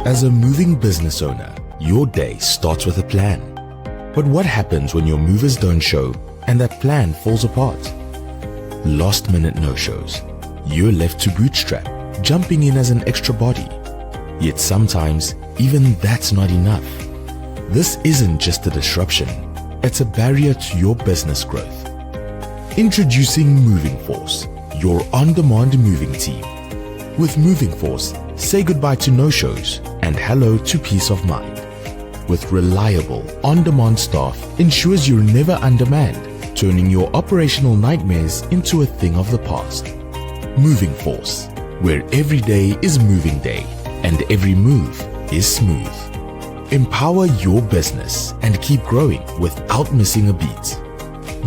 As a moving business owner, your day starts with a plan. But what happens when your movers don't show and that plan falls apart? Last minute no-shows. You're left to bootstrap, jumping in as an extra body. Yet sometimes, even that's not enough. This isn't just a disruption, it's a barrier to your business growth. Introducing Moving Force, your on-demand moving team. With Moving Force, say goodbye to no-shows and hello to peace of mind. With reliable, on-demand staff ensures you're never undermanned, turning your operational nightmares into a thing of the past. Moving Force, where every day is moving day and every move is smooth. Empower your business and keep growing without missing a beat.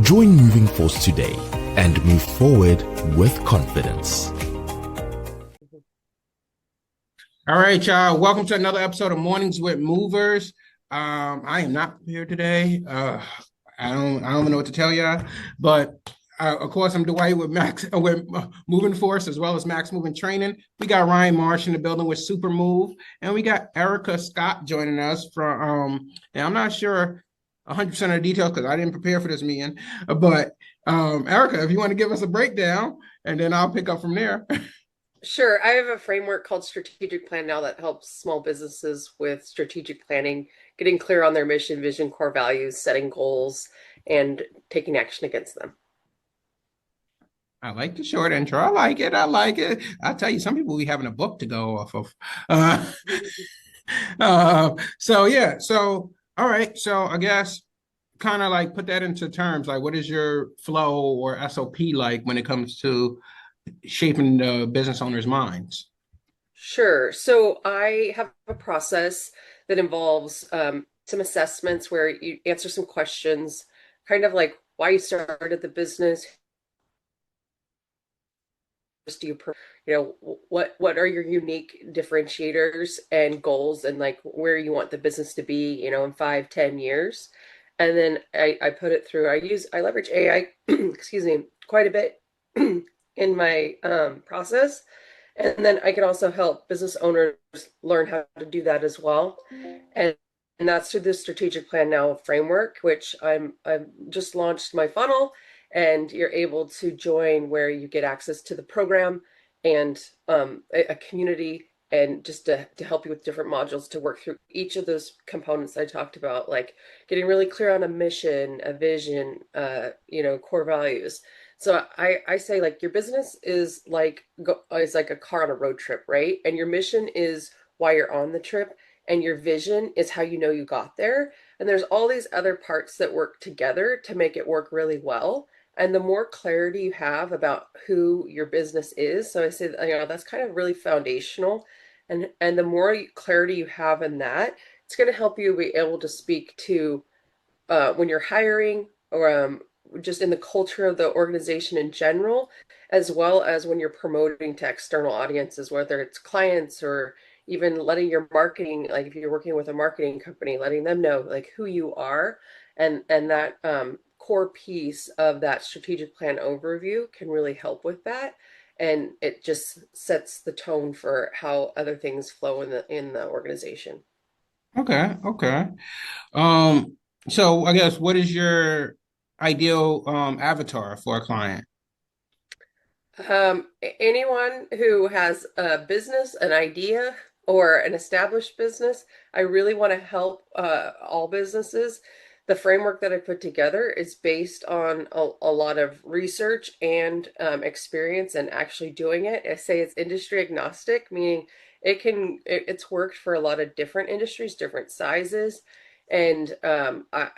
Join Moving Force today and move forward with confidence. All right, y'all. Welcome to another episode of Mornings with Movers. I am not prepared today. I don't know what to tell y'all, but of course I'm Dwyght with Mack with Moving Force as well as Mack's Moving Training. We got Ryan Marsh in the building with Supermove, and we got Ericka Scott joining us from. And I'm not sure 100% of the details because I didn't prepare for this meeting, but Ericka, if you want to give us a breakdown, and then I'll pick up from there. Sure. I have a framework called Strategic Plan now that helps small businesses with strategic planning, getting clear on their mission, vision, core values, setting goals, and taking action against them. I like the short intro. I like it. I'll tell you, some people will be having a book to go off of. So all right. So I guess kind of like put that into terms. Like, what is your flow or SOP like when it comes to shaping the business owners' minds? Sure. So I have a process that involves some assessments where you answer some questions, kind of like why you started the business. Do what are your unique differentiators and goals, and like where you want the business to be, in 5-10 years. And then I put it through. I leverage AI, excuse me, quite a bit in my process. And then I can also help business owners learn how to do that as well. And that's through the Strategic Plan Now framework, which I've just launched my funnel, and you're able to join where you get access to the program and a community, and just to help you with different modules to work through each of those components I talked about, like getting really clear on a mission, a vision, core values. So I say, like, your business is like a car on a road trip, right? And your mission is why you're on the trip, and your vision is how you know you got there. And there's all these other parts that work together to make it work really well. And the more clarity you have about who your business is, so I say, that's kind of really foundational. And the more clarity you have in that, it's going to help you be able to speak to when you're hiring, or just in the culture of the organization in general, as well as when you're promoting to external audiences, whether it's clients or even letting your marketing, like if you're working with a marketing company, letting them know like who you are, and that core piece of that strategic plan overview can really help with that. And it just sets the tone for how other things flow in the organization. Okay. So I guess, what is your ideal avatar for a client? Anyone who has a business, an idea, or an established business. I really want to help all businesses. The framework that I put together is based on a lot of research and experience and actually doing it. I say it's industry agnostic, meaning it's worked for a lot of different industries, different sizes. And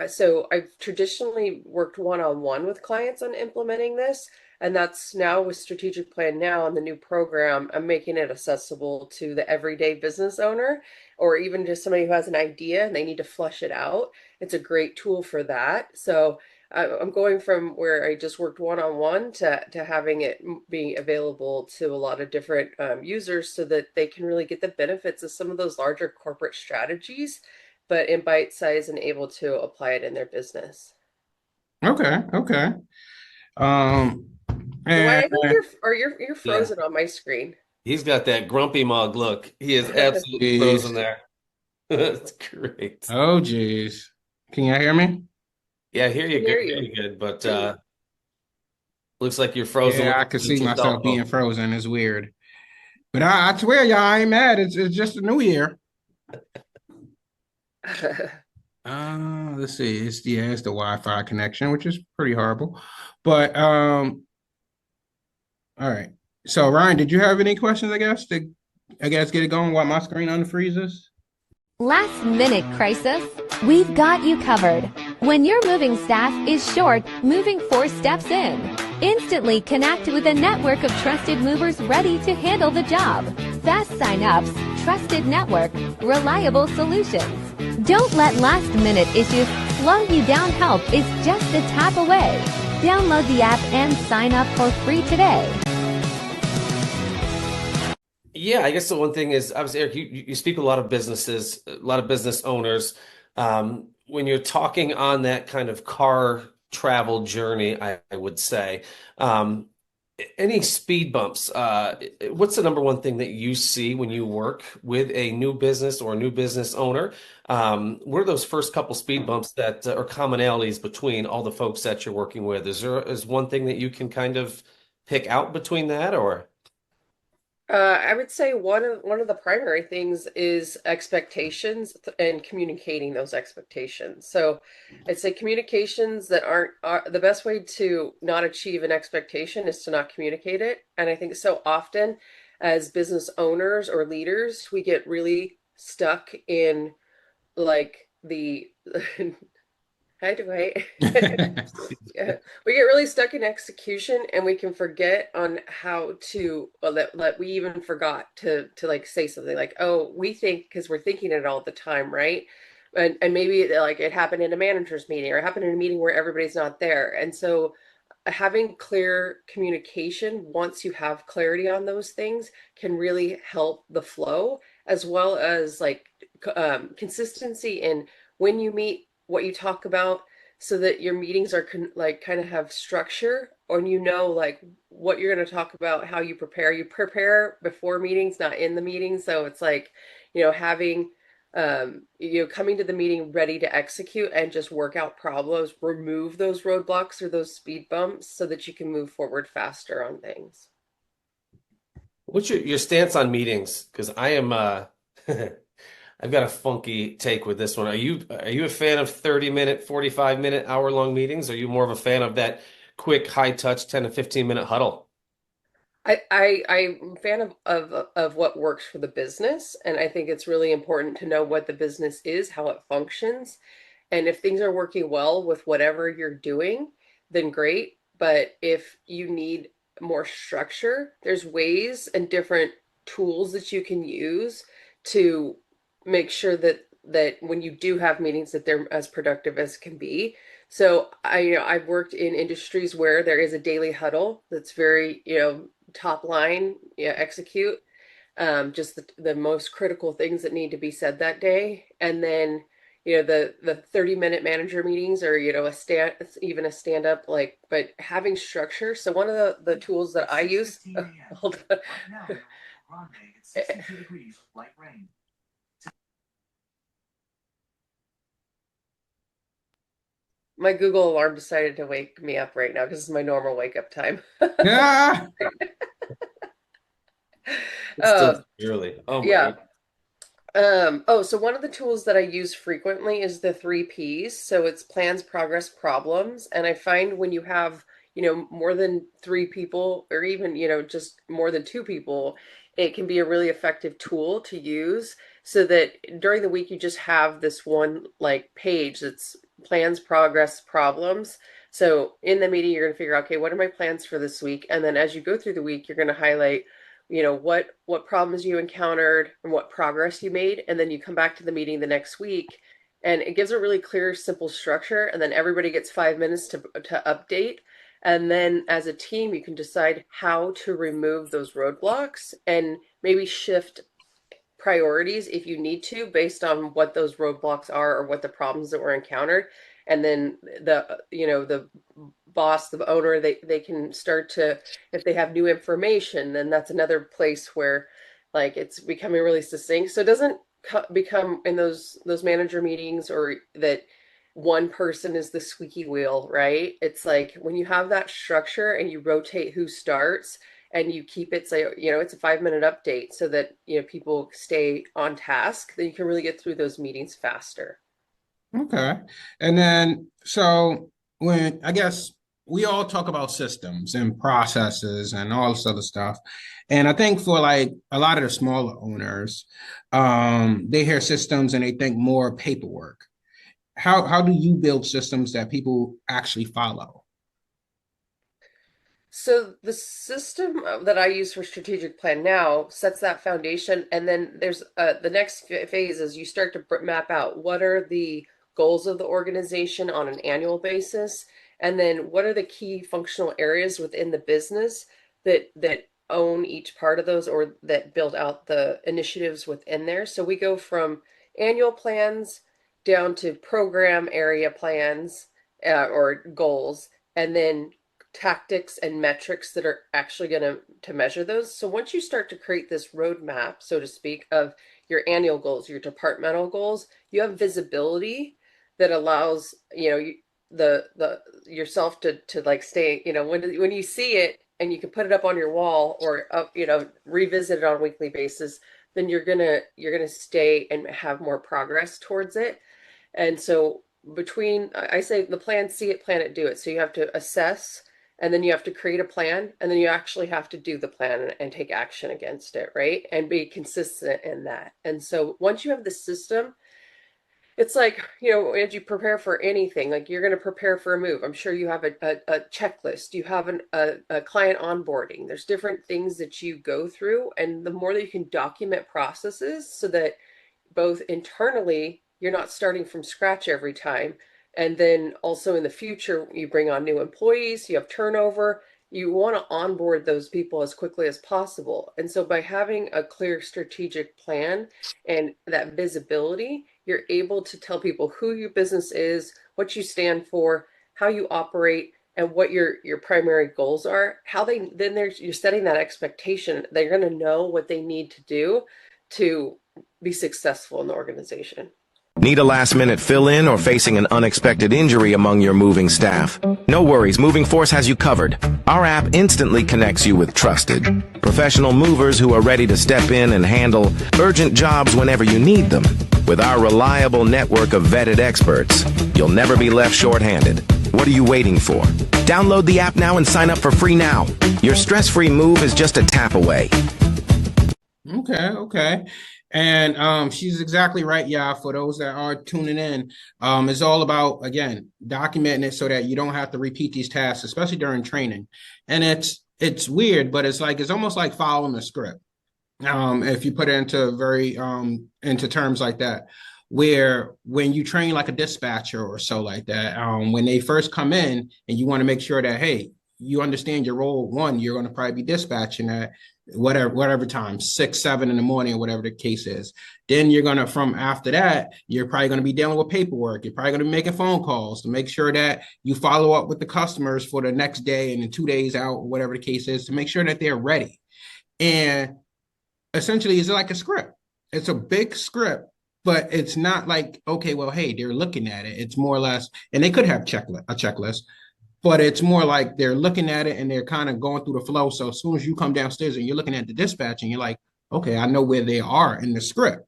so I've traditionally worked one-on-one with clients on implementing this. And that's now with Strategic Plan Now and the new program, I'm making it accessible to the everyday business owner, or even just somebody who has an idea and they need to flush it out. It's a great tool for that. So I'm going from where I just worked one-on-one to having it be available to a lot of different users, so that they can really get the benefits of some of those larger corporate strategies, but in bite size, and able to apply it in their business. Okay. So I think And you're frozen on my screen. He's got that grumpy mug look. He is absolutely frozen Jeez. there. That's great. Oh, geez. Can you hear me? Yeah, I hear Can you good, hear hear you. you good, but looks like you're frozen Yeah, with I could see just myself being elbow. frozen. It's weird. But I swear, y'all, I ain't mad. It's just a new year. Let's see. It's the Wi-Fi connection, which is pretty horrible. But all right. So Ryan, did you have any questions, I guess get it going while my screen unfreezes? Last minute crisis? We've got you covered. When your moving staff is short, moving 4 steps in. Instantly connect with a network of trusted movers ready to handle the job. Fast sign-ups, trusted network, reliable solutions. Don't let last minute issues slow you down. Help is just a tap away. Download the app and sign up for free today. Yeah, I guess the one thing is, obviously, Eric, you speak with a lot of businesses, a lot of business owners. When you're talking on that kind of car travel journey, I would say, any speed bumps, what's the number one thing that you see when you work with a new business or a new business owner? What are those first couple speed bumps that are commonalities between all the folks that you're working with? Is one thing that you can kind of pick out between that, or? I would say one of the primary things is expectations and communicating those expectations. So I'd say communications that are the best way to not achieve an expectation is to not communicate it. And I think so often as business owners or leaders, we get really stuck in like the Hi, Dwyght. Yeah, we get really stuck in execution, and we can forget on how to, well, that we even forgot to like say something like, "Oh, we think," because we're thinking it all the time, right? And maybe like it happened in a manager's meeting or it happened in a meeting where everybody's not there, and so having clear communication once you have clarity on those things can really help the flow as well as like consistency in when you meet what you talk about so that your meetings are like kind of have structure or you know like what you're going to talk about, how you prepare before meetings, not in the meeting. So it's like, having coming to the meeting ready to execute and just work out problems, remove those roadblocks or those speed bumps so that you can move forward faster on things. What's your stance on meetings? Because I am I've got a funky take with this one. Are you a fan of 30-minute, 45-minute, hour-long meetings? Or are you more of a fan of that quick, high-touch 10 to 15-minute huddle? I'm a fan of what works for the business, and I think it's really important to know what the business is, how it functions, and if things are working well with whatever you're doing, then great. But if you need more structure, there's ways and different tools that you can use to make sure that when you do have meetings that they're as productive as can be. So I've worked in industries where there is a daily huddle that's very, top line, execute just the most critical things that need to be said that day. And then, the 30-minute manager meetings or, even a stand up, like, but having structure. So one of the tools that I use, hold on. My Google alarm decided to wake me up right now because it's my normal wake up time. Yeah. It's still early. Oh Yeah. my. So one of the tools that I use frequently is the 3 Ps. So it's plans, progress, problems. And I find when you have, more than 3 people or even, just more than 2 people, it can be a really effective tool to use so that during the week you just have this one like page that's plans, progress, problems. So in the meeting, you're going to figure out, okay, what are my plans for this week? And then as you go through the week, you're going to highlight what problems you encountered and what progress you made, and then you come back to the meeting the next week, and it gives a really clear, simple structure, and then everybody gets 5 minutes to update, and then as a team you can decide how to remove those roadblocks and maybe shift priorities if you need to based on what those roadblocks are or what the problems that were encountered, and then the boss, the owner, they can start to, if they have new information, then that's another place where like it's becoming really succinct. So it doesn't become in those manager meetings or that one person is the squeaky wheel, right? It's like when you have that structure and you rotate who starts and you keep it, say, you know, it's a 5-minute update so that, you know, people stay on task, then you can really get through those meetings faster. Okay. And then, so when I guess we all talk about systems and processes and all this other stuff. And I think for like a lot of the smaller owners, they hear systems and they think more paperwork. How do you build systems that people actually follow? So the system that I use for strategic plan now sets that foundation, and then there's the next phase is you start to map out what are the goals of the organization on an annual basis, and then what are the key functional areas within the business that own each part of those or that build out the initiatives within there. So we go from annual plans down to program area plans or goals, and then tactics and metrics that are actually going to measure those. So once you start to create this roadmap, so to speak, of your annual goals, your departmental goals, you have visibility that allows, you know, the yourself to like stay, you know, when you see it and you can put it up on your wall or up, you know, revisit it on a weekly basis, then you're gonna stay and have more progress towards it. And so between, I say the plan, see it, plan it, do it. So you have to assess, and then you have to create a plan, and then you actually have to do the plan and take action against it, right? And be consistent in that. And so once you have the system, it's like, you know, as you prepare for anything, like you're going to prepare for a move. I'm sure you have a checklist. You have a client onboarding. There's different things that you go through. And the more that you can document processes so that both internally, you're not starting from scratch every time. And then also in the future, you bring on new employees, you have turnover, you want to onboard those people as quickly as possible. And so by having a clear strategic plan and that visibility, you're able to tell people who your business is, what you stand for, how you operate, and what your primary goals are. How they then you're setting that expectation. They're going to know what they need to do to be successful in the organization. Need a last-minute fill-in or facing an unexpected injury among your moving staff? No worries, Moving Force has you covered. Our app instantly connects you with trusted, professional movers who are ready to step in and handle urgent jobs whenever you need them. With our reliable network of vetted experts, you'll never be left short-handed. What are you waiting for? Download the app now and sign up for free now. Your stress-free move is just a tap away. Okay. And she's exactly right, yeah. For those that are tuning in, it's all about, again, documenting it so that you don't have to repeat these tasks, especially during training. And it's weird, but it's almost like following a script. If you put it into into terms like that, where when you train like a dispatcher or so like that, when they first come in and you want to make sure that, hey, you understand your role. One, you're going to probably be dispatching at whatever time, 6, 7 in the morning, or whatever the case is. Then you're going to, from after that, you're probably going to be dealing with paperwork. You're probably going to be making phone calls to make sure that you follow up with the customers for the next day and then 2 days out, or whatever the case is, to make sure that they're ready. And essentially, it's like a script. It's a big script, but it's not like, okay, well, hey, they're looking at it. It's more or less, and they could have a checklist, but it's more like they're looking at it and they're kind of going through the flow. So as soon as you come downstairs and you're looking at the dispatch and you're like, okay, I know where they are in the script.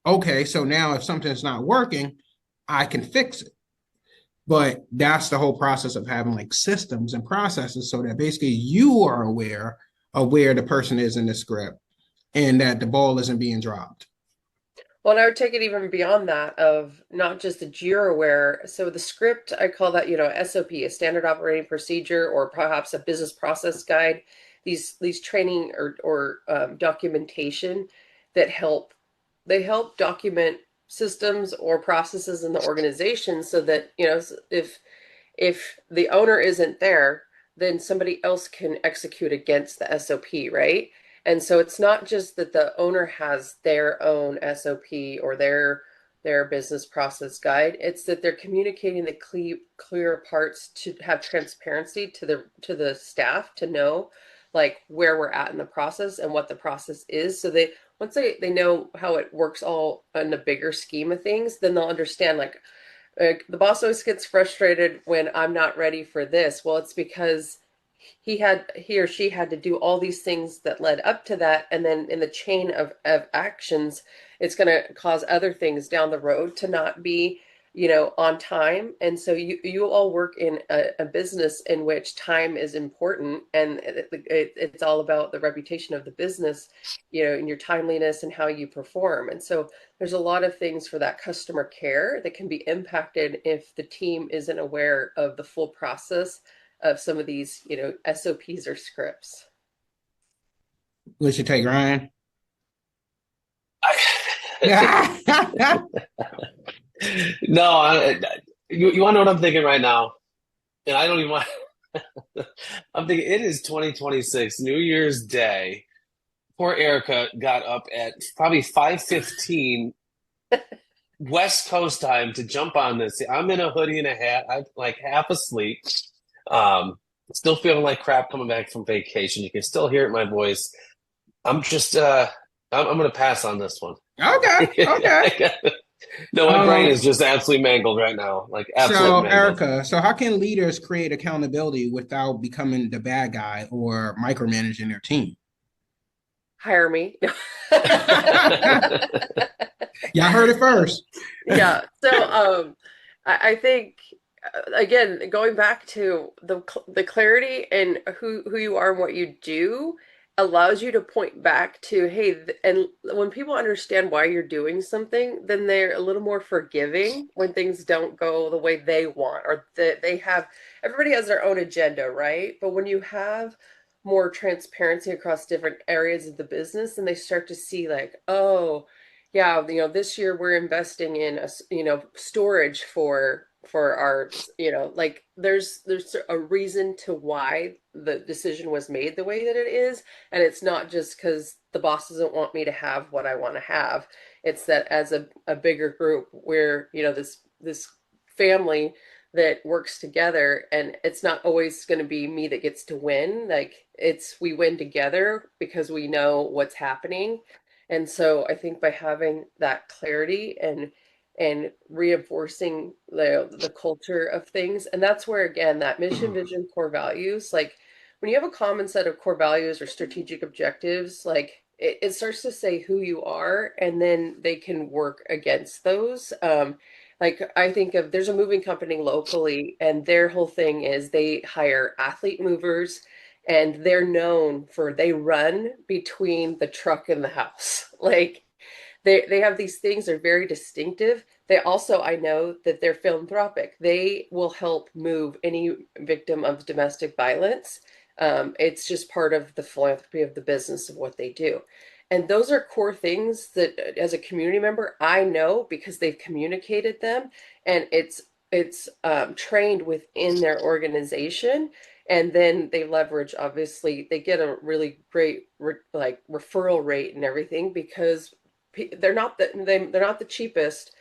Okay, so now if something's not working, I can fix it. But that's the whole process of having like systems and processes so that basically you are aware of where the person is in the script and that the ball isn't being dropped. Well, and I would take it even beyond that of not just the JIRA aware. So the script, I call that, you know, SOP, a standard operating procedure, or perhaps a business process guide. These training or documentation that help document systems or processes in the organization so that, you know, if the owner isn't there, then somebody else can execute against the SOP, right? And so it's not just that the owner has their own SOP or their their business process guide. It's that they're communicating the clear parts to have transparency to the staff to know like where we're at in the process and what the process is. So once they know how it works all in the bigger scheme of things, then they'll understand like the boss always gets frustrated when I'm not ready for this. Well, it's because he or she had to do all these things that led up to that, and then in the chain of actions, it's going to cause other things down the road to not be, on time. And so you all work in a business in which time is important, and it's all about the reputation of the business, and your timeliness and how you perform. And so there's a lot of things for that customer care that can be impacted if the team isn't aware of the full process of some of these, SOPs or scripts. What's your take, Ryan? No, you want to know what I'm thinking right now? And I don't even want. I'm thinking it is 2026, New Year's Day. Poor Erica got up at probably 5:15 West Coast time to jump on this. I'm in a hoodie and a hat. I'm like half asleep. Still feeling like crap coming back from vacation. You can still hear it in my voice. I'm just I'm gonna pass on this one. Okay. No, my brain is just absolutely mangled right now. Like absolutely mangled. Erica, so how can leaders create accountability without becoming the bad guy or micromanaging their team? Hire me. Y'all heard it first. Yeah. So I think again, going back to the clarity and who you are and what you do allows you to point back to, hey, and when people understand why you're doing something, then they're a little more forgiving when things don't go the way they want, or that everybody has their own agenda, right? But when you have more transparency across different areas of the business, and they start to see like, oh, yeah, this year we're investing in storage for our, like there's a reason to why the decision was made the way that it is. And it's not just because the boss doesn't want me to have what I want to have. It's that as a bigger group, we're, this family that works together, and it's not always going to be me that gets to win. Like we win together because we know what's happening. And so I think by having that clarity and reinforcing the culture of things, and that's where again that mission, vision, core values, like when you have a common set of core values or strategic objectives, like it starts to say who you are, and then they can work against those. Like I think of, there's a moving company locally, and their whole thing is they hire athlete movers, and they're known for they run between the truck and the house. Like they have these things, they're very distinctive. They also, I know that they're philanthropic. They will help move any victim of domestic violence. It's just part of the philanthropy of the business of what they do. And those are core things that as a community member, I know because they've communicated them, and it's trained within their organization. And then they leverage, obviously, they get a really great referral rate and everything, because they're not the cheapest,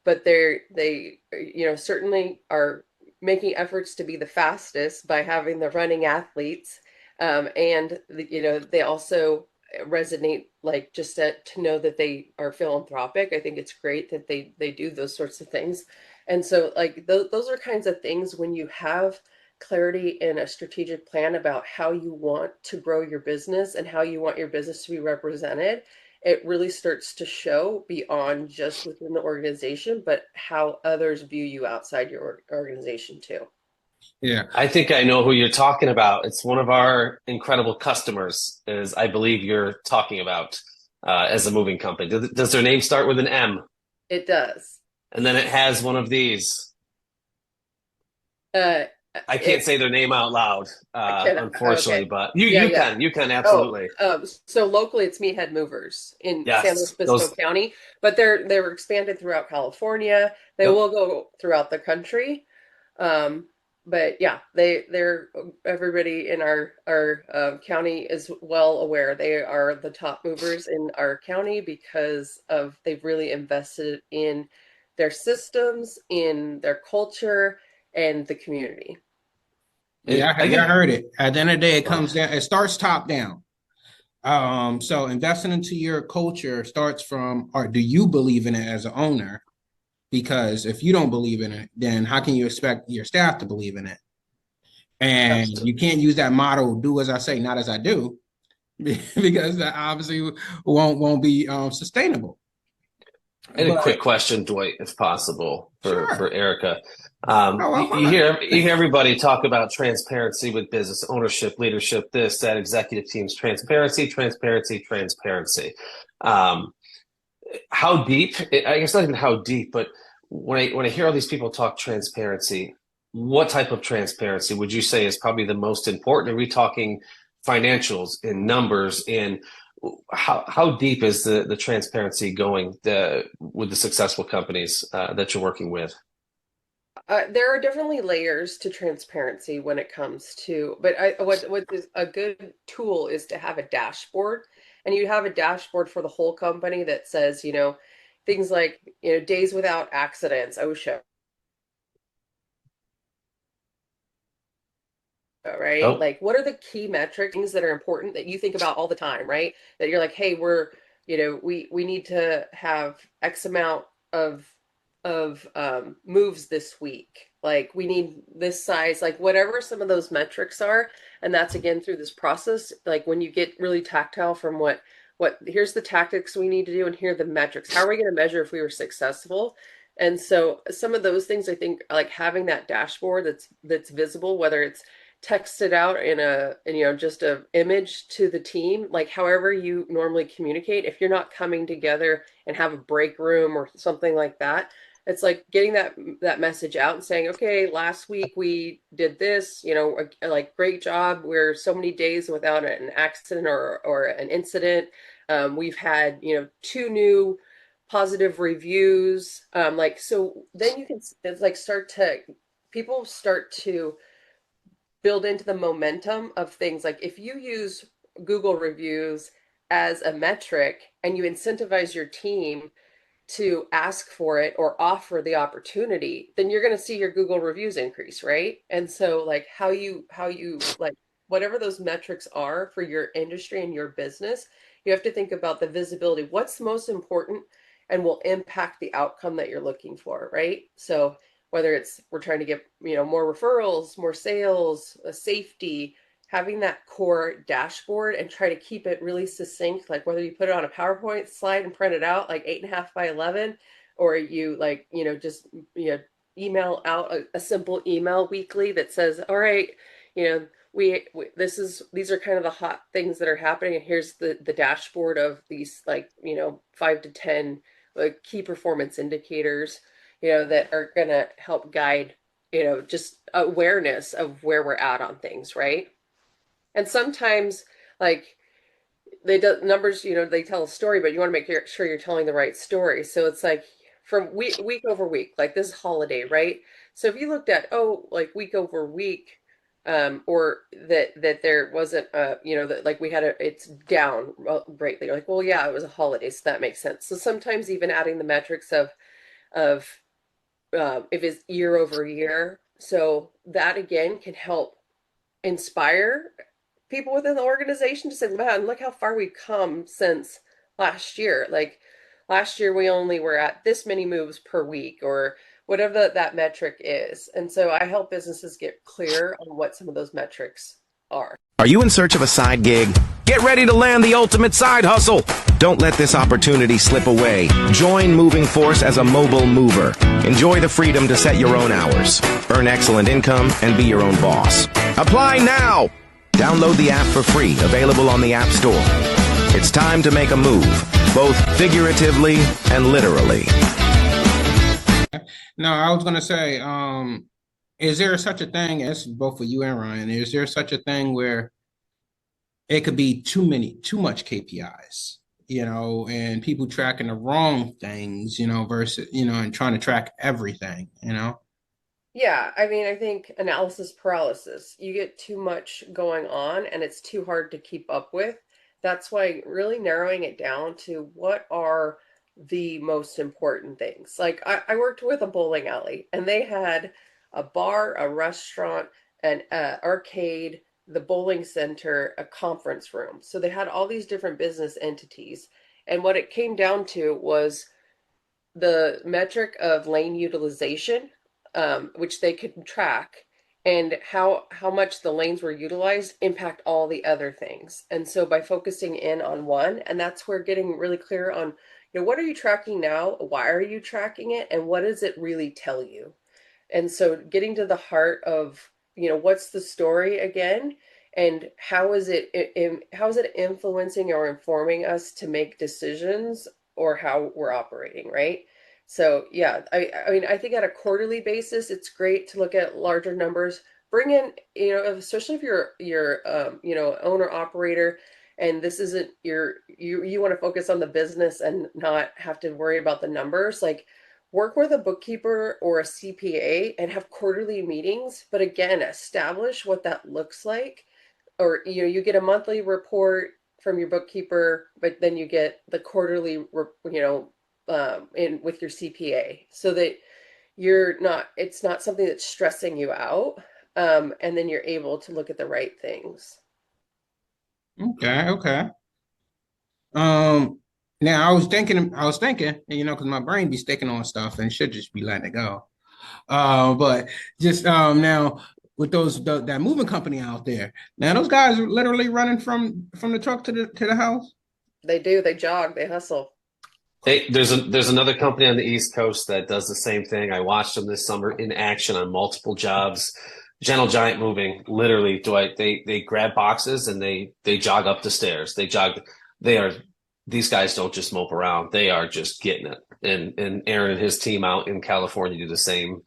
but they certainly are making efforts to be the fastest by having the running athletes, and they also resonate, like just to know that they are philanthropic. I think it's great that they do those sorts of things. And so like those are kinds of things, when you have clarity and a strategic plan about how you want to grow your business and how you want your business to be represented, it really starts to show beyond just within the organization, but how others view you outside your organization too. Yeah. I think I know who you're talking about. It's one of our incredible customers, as I believe you're talking about, as a moving company. Does their name start with an M? It does. And then it has one of these. I can't say their name out loud, unfortunately, okay. but you can absolutely. So locally, it's Meathead Movers in Yes, San Luis Obispo County, but they were expanded throughout California. They will go throughout the country, but yeah, they're everybody in our county is well aware. They are the top movers in our county because they've really invested in their systems, in their culture, and the community. Yeah, I heard it. At the end of the day, it comes down, it starts top down. So investing into your culture starts from, or do you believe in it as an owner? Because if you don't believe in it, then how can you expect your staff to believe in it? And you can't use that motto, do as I say, not as I do, because that obviously won't be sustainable. And a quick question, Dwyght, if possible, for Ericka. You you hear everybody talk about transparency with business ownership, leadership, this, that, executive teams, transparency. How deep? I guess not even how deep, but when I hear all these people talk transparency, what type of transparency would you say is probably the most important? Are we talking financials and numbers, and how deep is the transparency going with the successful companies that you're working with? There are definitely layers to transparency when it comes to, but what is a good tool is to have a dashboard, and you have a dashboard for the whole company that says, things like, days without accidents, OSHA, right? Oh. Like, what are the key metrics, things that are important that you think about all the time, right? That you're like, hey, we need to have X amount of moves this week. Like, we need this size, like whatever some of those metrics are. And that's again through this process. Like, when you get really tactile from what here's the tactics we need to do, and here are the metrics. How are we going to measure if we were successful? And so some of those things, I think, like having that dashboard that's visible, whether it's texted out in just a image to the team, like however you normally communicate. If you're not coming together and have a break room or something like that, it's like getting that message out and saying, okay, last week we did this, like, great job. We're so many days without an accident or an incident. We've had 2 new positive reviews. So then you can, it's like, people start to build into the momentum of things. Like, if you use Google reviews as a metric and you incentivize your team to ask for it or offer the opportunity, then you're going to see your Google reviews increase, right? And so, like, how you like, whatever those metrics are for your industry and your business, you have to think about the visibility. What's most important and will impact the outcome that you're looking for, right? So whether it's we're trying to get more referrals, more sales, safety, having that core dashboard and try to keep it really succinct, like whether you put it on a PowerPoint slide and print it out like 8.5 by 11, or you just email out a simple email weekly that says, all right, these are kind of the hot things that are happening, and here's the dashboard of these 5 to 10 key performance indicators that are going to help guide just awareness of where we're at on things, right? And sometimes, like, numbers, they tell a story, but you want to make sure you're telling the right story. So it's like from week over week, like this holiday, right? So if you looked at, like week over week, or that there wasn't, that like we had it's down greatly. You're like, well, yeah, it was a holiday, so that makes sense. So sometimes even adding the metrics of if it's year over year, so that again can help inspire people within the organization to say, man, look how far we've come since last year. Like, last year we only were at this many moves per week, or whatever that metric is. And so I help businesses get clear on what some of those metrics are. Are you in search of a side gig? Get ready to land the ultimate side hustle. Don't let this opportunity slip away. Join Moving Force as a mobile mover. Enjoy the freedom to set your own hours, earn excellent income, and be your own boss. Apply now. Download the app for free, available on the App Store. It's time to make a move, both figuratively and literally. No, I was going to say, is there such a thing, as both for you and Ryan, is there such a thing where it could be too much KPIs, and people tracking the wrong things, versus, and trying to track everything, Yeah, I mean, I think analysis paralysis. You get too much going on and it's too hard to keep up with. That's why really narrowing it down to what are the most important things. Like I worked with a bowling alley, and they had a bar, a restaurant, an arcade, the bowling center, a conference room. So they had all these different business entities. And what it came down to was the metric of lane utilization, which they could track, and how much the lanes were utilized impact all the other things. And so by focusing in on one, and that's where getting really clear on, what are you tracking now? Why are you tracking it? And what does it really tell you? And so getting to the heart of, what's the story again? And how is it influencing or informing us to make decisions or how we're operating, right? So yeah, I mean, I think at a quarterly basis, it's great to look at larger numbers. Bring in, especially if you're owner operator, and this isn't you want to focus on the business and not have to worry about the numbers. Like, work with a bookkeeper or a CPA and have quarterly meetings, but again, establish what that looks like. Or, you get a monthly report from your bookkeeper, but then you get the quarterly, in with your CPA, so that it's not something that's stressing you out. And then you're able to look at the right things. Okay. Now I was thinking, because my brain be sticking on stuff and should just be letting it go. But just now with that moving company out there, now those guys are literally running from the truck to the house. They do. They jog. They hustle. There's another company on the East Coast that does the same thing. I watched them this summer in action on multiple jobs. Gentle Giant Moving, literally, Dwyght, they grab boxes and they jog up the stairs. These guys don't just mope around. They are just getting it. And Aaron and his team out in California do the same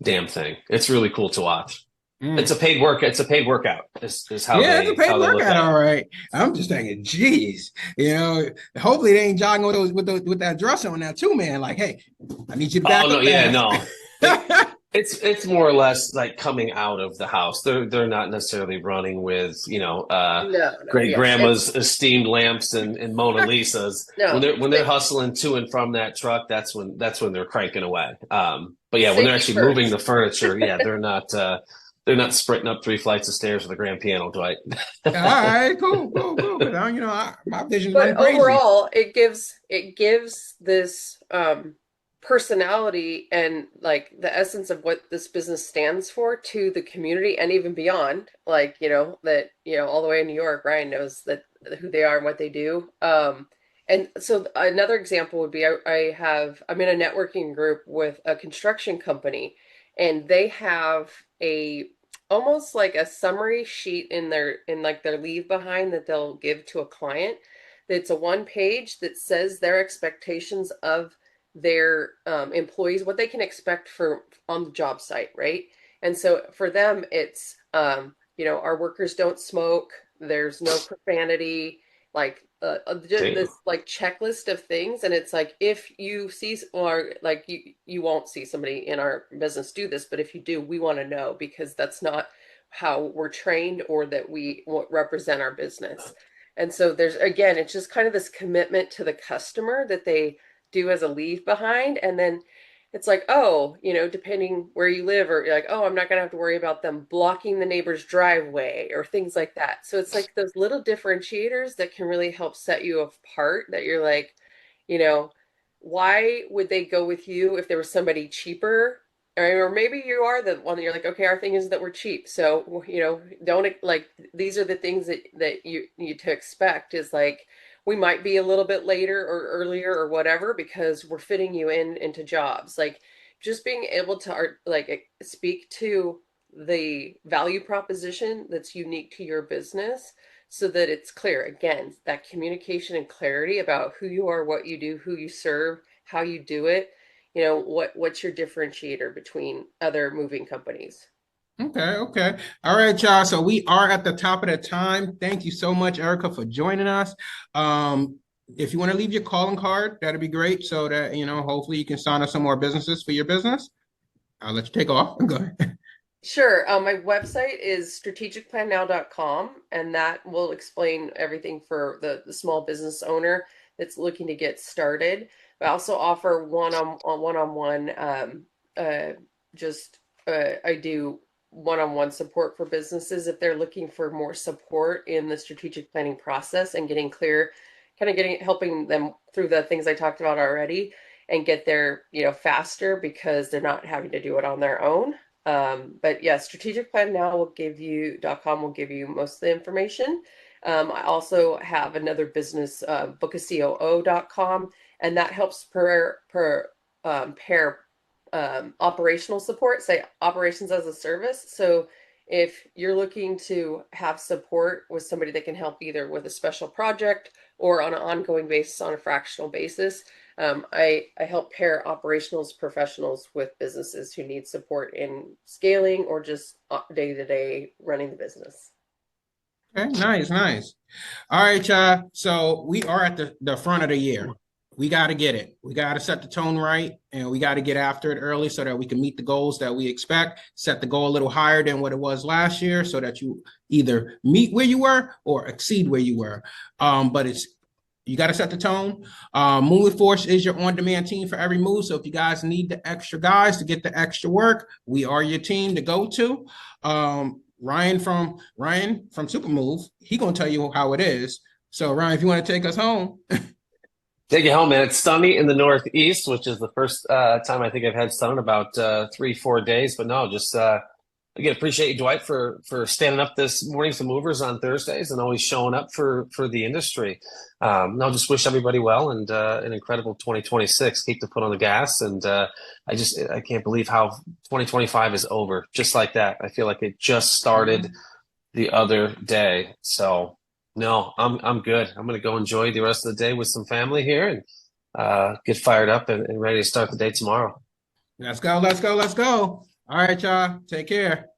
damn thing. It's really cool to watch. It's a paid work. It's a paid workout. Is how it's a paid workout. All it. right. I'm just thinking, geez, hopefully they ain't jogging with that dress on now too, man. Like, hey, I need you to back up. No. It's more or less like coming out of the house. They're not necessarily running with great grandma's esteemed lamps and Mona Lisas. No, when they're hustling to and from that truck, that's when they're cranking away. But yeah, when they're actually moving the furniture, they're not sprinting up 3 flights of stairs with a grand piano, Dwyght. All right, cool. My vision's but running crazy. Overall, it gives this personality and like the essence of what this business stands for to the community and even beyond. Like, that all the way in New York, Ryan knows that who they are and what they do. And so another example would be I'm in a networking group with a construction company, and they have almost like a summary sheet in their leave behind that they'll give to a client. It's a 1 page that says their expectations of their employees, what they can expect on the job site, right? And so for them, it's our workers don't smoke, there's no profanity, like this like checklist of things. And it's like, if you see, or like you won't see somebody in our business do this, but if you do, we want to know, because that's not how we're trained or that we represent our business. And so it's just kind of this commitment to the customer that they do as a leave behind. And then it's like, depending where you live, or you're like, I'm not gonna have to worry about them blocking the neighbor's driveway or things like that. So it's like those little differentiators that can really help set you apart, that you're like, why would they go with you if there was somebody cheaper? Or maybe you are the one that you're like, okay, our thing is that we're cheap. So, don't, like, these are the things that you need to expect, is like, we might be a little bit later or earlier or whatever, because we're fitting you into jobs. Like, just being able to speak to the value proposition that's unique to your business, so that it's clear. Again, that communication and clarity about who you are, what you do, who you serve, how you do it. What's your differentiator between other moving companies? Okay. All right, y'all. So we are at the top of the time. Thank you so much, Ericka, for joining us. If you want to leave your calling card, that'd be great, so that, hopefully you can sign up some more businesses for your business. I'll let you take off. Go ahead. Sure. My website is strategicplannow.com, and that will explain everything for the small business owner that's looking to get started. We also offer one-on-one. I do one-on-one support for businesses if they're looking for more support in the strategic planning process and getting clear, helping them through the things I talked about already and get there, faster because they're not having to do it on their own. But yeah, strategicplannow.com will give you most of the information. I also have another business, bookacoo.com, and that helps pair operational support, say operations as a service. So if you're looking to have support with somebody that can help either with a special project or on an ongoing basis, on a fractional basis, I help pair operationals professionals with businesses who need support in scaling or just day-to-day running the business. Okay, nice. All right, y'all. So we are at the front of the year. We got to get it. We got to set the tone right, and we got to get after it early so that we can meet the goals that we expect. Set the goal a little higher than what it was last year so that you either meet where you were or exceed where you were. But you got to set the tone. Moving Force is your on-demand team for every move. So if you guys need the extra guys to get the extra work, we are your team to go to. Ryan from Supermove, he gonna tell you how it is. So Ryan, if you want to take us home. Take it home, man. It's sunny in the Northeast, which is the first time I think I've had sun in about 3-4 days. But no, just again, appreciate you, Dwyght, for standing up this morning to movers on Thursdays and always showing up for the industry. No, just wish everybody well and an incredible 2026. Keep the foot on the gas, and I can't believe how 2025 is over just like that. I feel like it just started the other day. So. No, I'm good. I'm gonna go enjoy the rest of the day with some family here and get fired up and ready to start the day tomorrow. Let's go. All right, y'all. Take care.